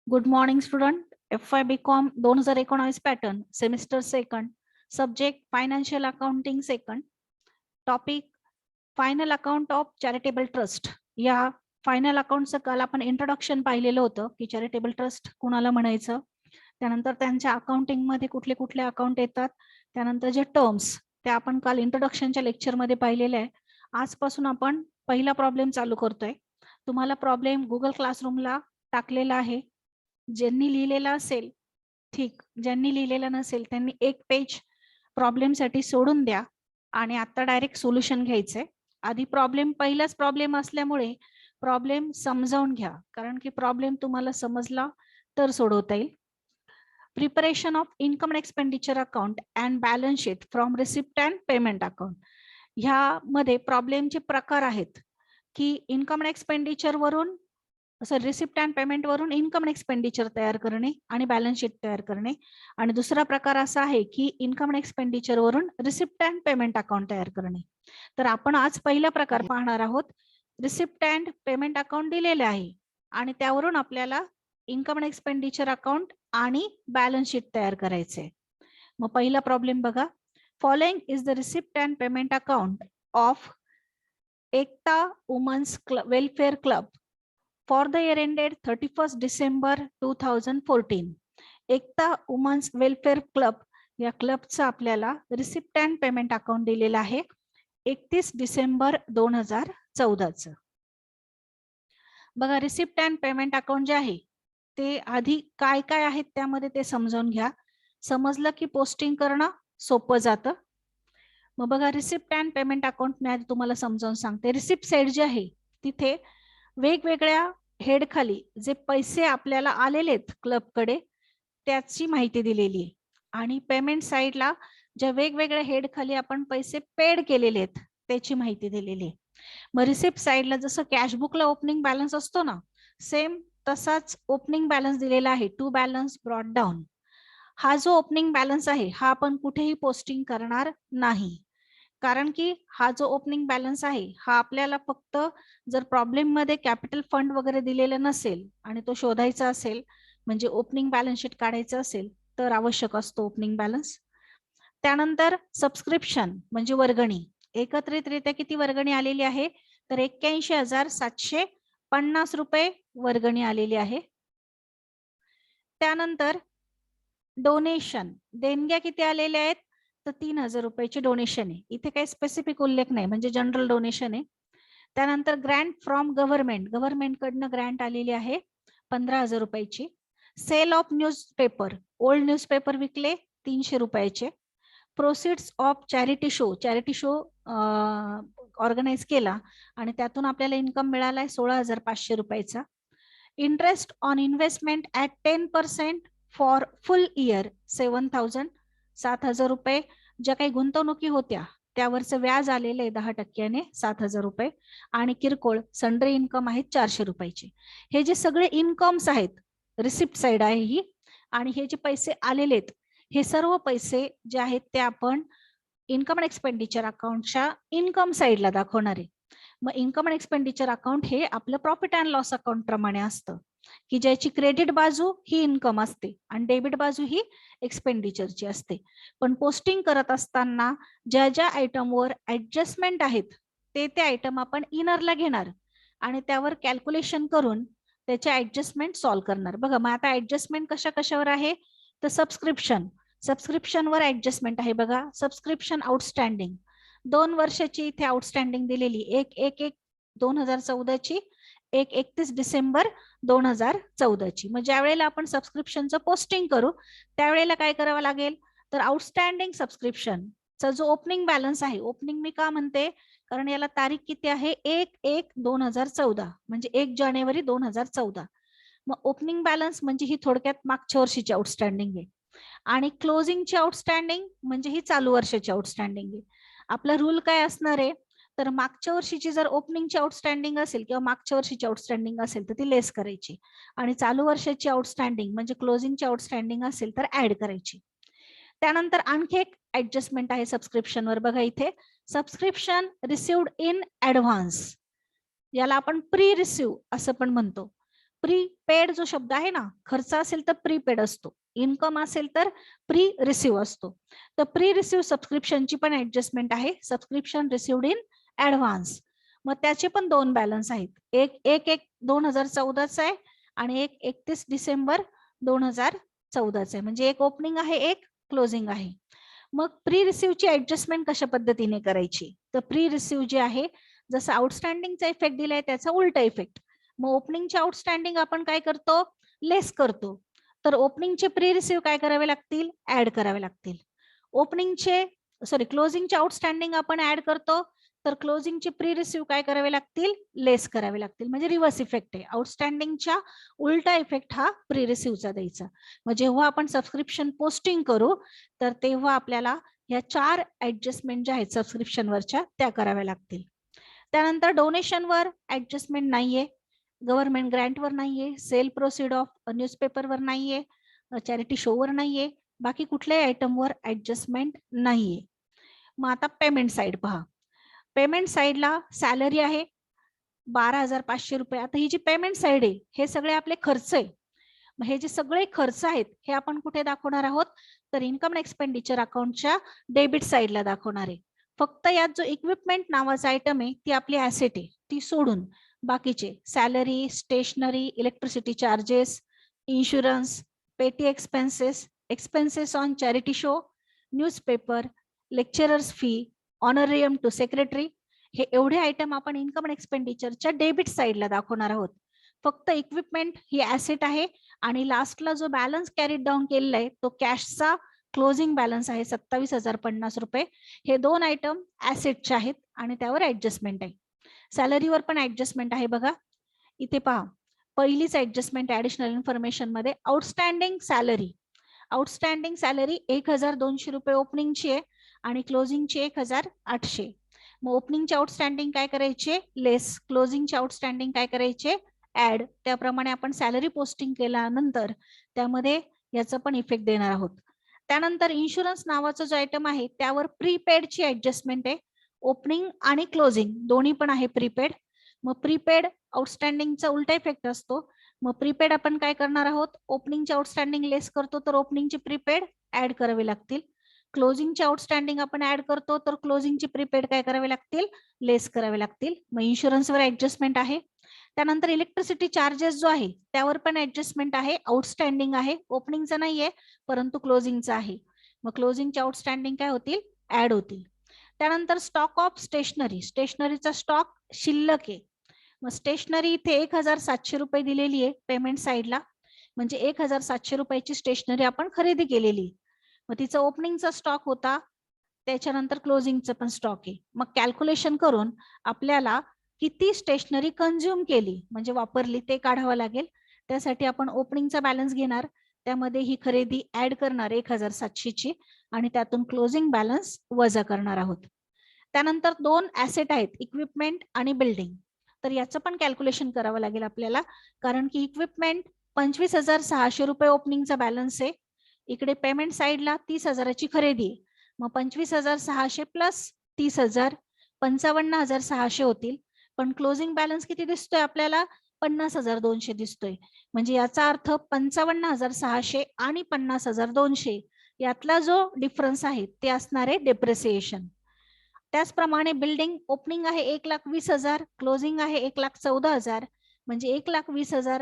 Good morning student. FY BCom 2019 pattern semester second. Subject financial accounting second. Topic final account of charitable trust. या final अकाउंटचं काल आपण introduction पाहिलेलं होतं की charitable trust कुणाला म्हणायचं, त्यानंतर त्यांच्या अकाउंटिंग मध्ये कुठले कुठले अकाउंट येतात, त्यानंतर जे टर्म्स ते आपण काल इंट्रोडक्शनच्या लेक्चरमध्ये पाहिलेले आहे. आजपासून आपण पहिला प्रॉब्लेम चालू करतोय. तुम्हाला प्रॉब्लेम गुगल क्लासरूमला टाकलेला आहे. ज्यांनी लिहिलेला असेल ठीक, ज्यांनी लिहिलेला नसेल त्यांनी एक पेज प्रॉब्लेम साठी सोडून द्या आणि आता डायरेक्ट सोल्युशन घ्यायचंय. आधी प्रॉब्लेम पहिलाच प्रॉब्लेम असल्यामुळे प्रॉब्लेम समजावून घ्या, कारण की प्रॉब्लेम तुम्हाला समजला तर सोडवता येईल. Preparation of income and expenditure account and balance sheet from receipt and payment account. ह्यामध्ये प्रॉब्लेमचे प्रकार आहेत की इन्कम अँड एक्सपेंडिचर वरून रिसिप्ट अँड पेमेंट वरून इन्कम अँड एक्सपेंडिचर तयार करणे आणि बॅलन्स शीट तयार करणे, आणि दुसरा प्रकार असा आहे की इन्कम अँड एक्सपेंडिचर वरून रिसिप्ट अँड पेमेंट अकाउंट तयार करणे. तर आपण आज पहिला प्रकार पाहणार आहोत. रिसिप्ट अँड पेमेंट अकाउंट दिलेले आहे आणि त्यावरून आपल्याला इन्कम अँड एक्सपेंडिचर अकाउंट आणि बॅलन्स शीट तयार करायचे. मग पहिला प्रॉब्लेम बघा. Following is the receipt and payment account of Ekta women's welfare club for the year ended 31 December 2014. Ekta women's welfare club या क्लबचं आपल्याला रिसिप्ट अँड पेमेंट अकाउंट दिलेलं आहे 31 डिसेंबर 2014चं. बघा, रिसिप्ट अँड पेमेंट अकाउंट जे आहे ते आधी काय काय आहेत त्यामध्ये ते समजावून घ्या. समजलं की पोस्टिंग करणं सोपं जातं. मग बघा, रिसिप्ट अँड पेमेंट अकाउंट मी आधी तुम्हाला समजावून सांगते. रिसिप्ट साइड जे आहे तिथे वेगवेगळ्या हेड खाली जे पैसे आपल्याला आलेले आहेत क्लबकडे त्याची माहिती दिलेली आहे, आणि पेमेंट साइडला ज्या वेगवेगळ्या हेड खाली आपण पैसे पेड केलेले आहेत त्याची माहिती दिलेली आहे. मग रिसिप्ट साइडला जसं कॅशबुकला ओपनिंग बॅलन्स असतो ना, सेम तसाच ओपनिंग बॅलन्स दिलेला आहे, टू बॅलन्स ब्रॉट डाऊन. हा जो ओपनिंग बॅलन्स आहे हा आपण कुठेही पोस्टिंग करणार नाही, कारण की हा जो ओपनिंग बॅलन्स आहे हा आपल्याला फक्त जर प्रॉब्लेम मध्ये कॅपिटल फंड वगैरे दिलेलं नसेल आणि तो शोधायचा असेल, म्हणजे ओपनिंग बॅलन्स शीट काढायचं असेल तर आवश्यक असतो ओपनिंग बॅलन्स. त्यानंतर सबस्क्रिप्शन म्हणजे वर्गणी. एकत्रितरित्या किती वर्गणी आलेली आहे तर 81,750 रुपये वर्गणी आलेली आहे. त्यानंतर डोनेशन, देणग्या किती आलेल्या आहेत तर 3,000 रुपयाची डोनेशन आहे. इथे काही स्पेसिफिक उल्लेख नाही, म्हणजे जनरल डोनेशन आहे. त्यानंतर ग्रँट फ्रॉम गव्हर्नमेंट, गव्हर्नमेंट कडनं ग्रँट आलेली आहे 15,000 रुपयाची. Sale of newspaper, old newspaper विकले 300 रुपयाचे. Proceeds of charity show, charity show organize केला आणि त्यातून आपल्याला इन्कम मिळालाय 16,500 रुपयाचा. Interest on investment at 10% for full year 7,000, 7,000 रुपये. ज्या काही गुंतवणुकी होत्या त्यावरचं व्याज आलेलं आहे 10% 7,000 रुपये. आणि किरकोळ सन्ड्री इन्कम आहेत 400 रुपयाचे. हे जे सगळे इन्कम्स आहेत रिसिप्ट साइड आहे ही, आणि हे जे पैसे आलेले आहेत हे सर्व पैसे जे आहेत ते आपण इन्कम अँड एक्सपेंडिचर अकाउंटच्या इन्कम साइडला दाखवणार आहे. मग इन्कम अँड एक्सपेंडिचर अकाउंट हे आपलं प्रॉफिट अँड लॉस अकाउंट प्रमाणे असतं की ज्याची क्रेडिट बाजू ही इन्कम असते आणि डेबिट बाजू ही एक्सपेंडिचरची असते. पण पोस्टिंग करत असताना ज्या ज्या आयटमवर ऍडजस्टमेंट आहेत ते आयटम आपण इनरला घेणार आणि त्यावर कॅल्क्युलेशन करून त्याचे ऍडजस्टमेंट सॉल्व्ह करणार. बघा, मग आता ऍडजस्टमेंट कशा कशावर आहे तर सबस्क्रिप्शनवर ऍडजस्टमेंट आहे. बघा, सबस्क्रिप्शन आउटस्टँडिंग 2 वर्षाची इथे आउटस्टँडिंग दिलेली, 1/1/2014ची, 1/31 डिसेंबर 2014ची. मग ज्या वेळेला आपण सबस्क्रिप्शनचं पोस्टिंग करू त्यावेळेला काय करावं लागेल तर आउटस्टँडिंग सबस्क्रिप्शनचा जो ओपनिंग बॅलन्स आहे, ओपनिंग मी का म्हणते कारण याला तारीख किती आहे 1/1/2014 म्हणजे 1 जानेवारी 2014. मग ओपनिंग बॅलन्स म्हणजे ही थोडक्यात मागच्या वर्षीची आउटस्टँडिंग आहे, आणि क्लोजिंगची आउटस्टँडिंग म्हणजे ही चालू वर्षाची आउटस्टँडिंग आहे. आपला रूल काय असणार आहे तर मागच्या वर्षीची जर ओपनिंगची आउटस्टँडिंग असेल किंवा मागच्या वर्षीची आउटस्टँडिंग असेल तर ती लेस करायची, आणि चालू वर्षाची आउटस्टँडिंग म्हणजे क्लोजिंगची आउटस्टँडिंग असेल तर ऍड करायची. त्यानंतर आणखी एक ऍडजस्टमेंट आहे सबस्क्रिप्शनवर. बघा इथे, सबस्क्रिप्शन रिसिव्ड इन ऍडव्हान्स, याला आपण प्री रिसिव्ह असं पण म्हणतो. प्रीपेड जो शब्द आहे ना, खर्च असेल तर प्रीपेड असतो, इन्कम असेल तर प्री रिसिव्ह असतो. तर प्री रिसिव्ह सबस्क्रिप्शनची पण ऍडजस्टमेंट आहे, सबस्क्रिप्शन रिसिव्ड इन ऍडव्हान्स. मग त्याचे पण दोन बॅलन्स आहेत, एक 2014चा आहे आणि एक 31 डिसेंबर 2014चा आहे. म्हणजे एक ओपनिंग आहे, एक क्लोजिंग आहे. मग प्री रिसिव्हची ऍडजस्टमेंट कशा पद्धतीने करायची? तर प्री रिसिव्ह जे आहे, जसं आउटस्टँडिंगचा इफेक्ट दिलाय त्याचा उलटा इफेक्ट. मग ओपनिंगचे आउटस्टँडिंग आपण काय करतो? लेस करतो. तर ओपनिंगचे प्री रिसिव्ह काय करावे लागतील? ऍड करावे लागतील. क्लोजिंगचे आउटस्टँडिंग आपण ऍड करतो, तर क्लोजिंगचे प्री रिसिव्ह काय करावे लागतील? लेस करावे लागतील. म्हणजे रिव्हर्स इफेक्ट आहे. आउटस्टँडिंगच्या उलटा इफेक्ट हा प्री रिसिव्हचा द्यायचा. मग जेव्हा आपण सबस्क्रिप्शन पोस्टिंग करू, तर तेव्हा आपल्याला या 4 ऍडजस्टमेंट ज्या आहेत सबस्क्रिप्शनवरच्या त्या कराव्या लागतील. त्यानंतर डोनेशनवर ऍडजस्टमेंट नाहीये, गव्हर्नमेंट ग्रँटवर नाहीये, सेल प्रोसीड ऑफ न्यूजपेपरवर नाहीये, चॅरिटी शोवर नाहीये, बाकी कुठल्याही आयटमवर ऍडजस्टमेंट नाहीये. मग आता पेमेंट साइड पहा. पेमेंट साइडला सॅलरी आहे 12,500 रुपये. आता ही जी पेमेंट साइड आहे, हे सगळे आपले खर्च आहे. मग हे जे सगळे खर्च आहेत हे आपण कुठे दाखवणार आहोत? तर इन्कम एक्सपेंडिचर अकाउंटच्या डेबिट साइडला दाखवणार आहे. फक्त यात जो इक्विपमेंट नावाचा आयटम आहे ती आपली ऍसेट आहे, ती सोडून बाकीचे salary, stationery, electricity charges, insurance, petty expenses, expenses on charity show, newspaper, lecturers fee, honorarium to secretary, हे एवढे आयटम आपण इन्कम एक्सपेंडिचरच्या डेबिट साइडला दाखवणार आहोत. फक्त इक्विपमेंट ही ऍसेट आहे आणि लास्टला जो बॅलन्स कॅरीड डाऊन केलेला आहे तो कॅशचा क्लोजिंग बॅलन्स आहे 27,050 रुपये. हे दोन आयटम ऍसेटचे आहेत आणि त्यावर ऍडजस्टमेंट आहे. सॅलरीवर पण ऍडजस्टमेंट आहे बघा. इथे पहा, पहिलीच ऍडजस्टमेंट ऍडिशनल इन्फॉर्मेशन मध्ये आउटस्टँडिंग सॅलरी. आउटस्टँडिंग सॅलरी 1,200 रुपये ओपनिंगची आहे आणि क्लोजिंगची 1,800. मग ओपनिंगचे आउटस्टँडिंग काय करायचे? लेस. क्लोजिंगचे आउटस्टँडिंग काय करायचे? ऍड. त्याप्रमाणे आपण सॅलरी पोस्टिंग केल्यानंतर त्यामध्ये याचा पण इफेक्ट देणार आहोत. त्यानंतर इन्शुरन्स नावाचा जो आयटम आहे त्यावर प्रीपेडची ऍडजस्टमेंट आहे. ओपनिंग आणि क्लोजिंग दोन्ही पण आहे प्रीपेड. मग प्रीपेड आउटस्टँडिंगचा उलटा इफेक्ट असतो. मग प्रीपेड आपण काय करणार आहोत? ओपनिंगचे आउटस्टँडिंग लेस करतो तर ओपनिंगचे प्रीपेड ऍड करावे लागतील. क्लोजिंगचे आउटस्टँडिंग आपण ऍड करतो तर क्लोजिंगचे प्रीपेड काय करावे लागतील? लेस करावे लागतील. मग इन्शुरन्सवर ऍडजस्टमेंट आहे. त्यानंतर इलेक्ट्रिसिटी चार्जेस जो आहे त्यावर पण ऍडजस्टमेंट आहे. आउटस्टँडिंग आहे, ओपनिंगचा नाहीये परंतु क्लोजिंगचा आहे. मग क्लोजिंगचे आउटस्टँडिंग काय होतील? ऍड होतील. त्यानंतर स्टॉक ऑफ स्टेशनरी. स्टेशनरीचा स्टॉक शिल्लक आहे. मग स्टेशनरी इथे 1,700 रुपये दिलेली आहे पेमेंट साइडला. म्हणजे 1,700 रुपयाची स्टेशनरी आपण खरेदी केलेली. मग तिचा ओपनिंगचा स्टॉक होता, त्याच्यानंतर क्लोजिंगचा पण स्टॉक आहे. मग कॅल्क्युलेशन करून आपल्याला किती स्टेशनरी कंझ्युम केली म्हणजे वापरली ते काढावं लागेल. त्यासाठी आपण ओपनिंगचा बॅलन्स घेणार, त्यामध्ये ही खरेदी ऍड करणार 1,700 ची आणि त्यातून क्लोजिंग बॅलन्स वजा करणार आहोत. त्यानंतर दोन ऍसेट आहेत, इक्विपमेंट आणि बिल्डिंग. तर याचं पण कॅल्क्युलेशन करावं लागेल आपल्याला, कारण की इक्विपमेंट 25,600 रुपये ओपनिंगचा बॅलन्स आहे. इकडे पेमेंट साइडला 30,000ची खरेदी आहे. मग 25,600 प्लस 30,000 55,600 होतील. पण क्लोजिंग बॅलन्स किती दिसतोय आपल्याला? 50,200 दिसतोय. म्हणजे याचा अर्थ 55,600 आणि 50,200 यातला जो डिफरन्स आहे ते असणार आहे डेप्रिसिएशन. त्याचप्रमाणे बिल्डिंग ओपनिंग आहे 1,20,000, क्लोजिंग आहे 1,14,000, म्हणजे 1,20,000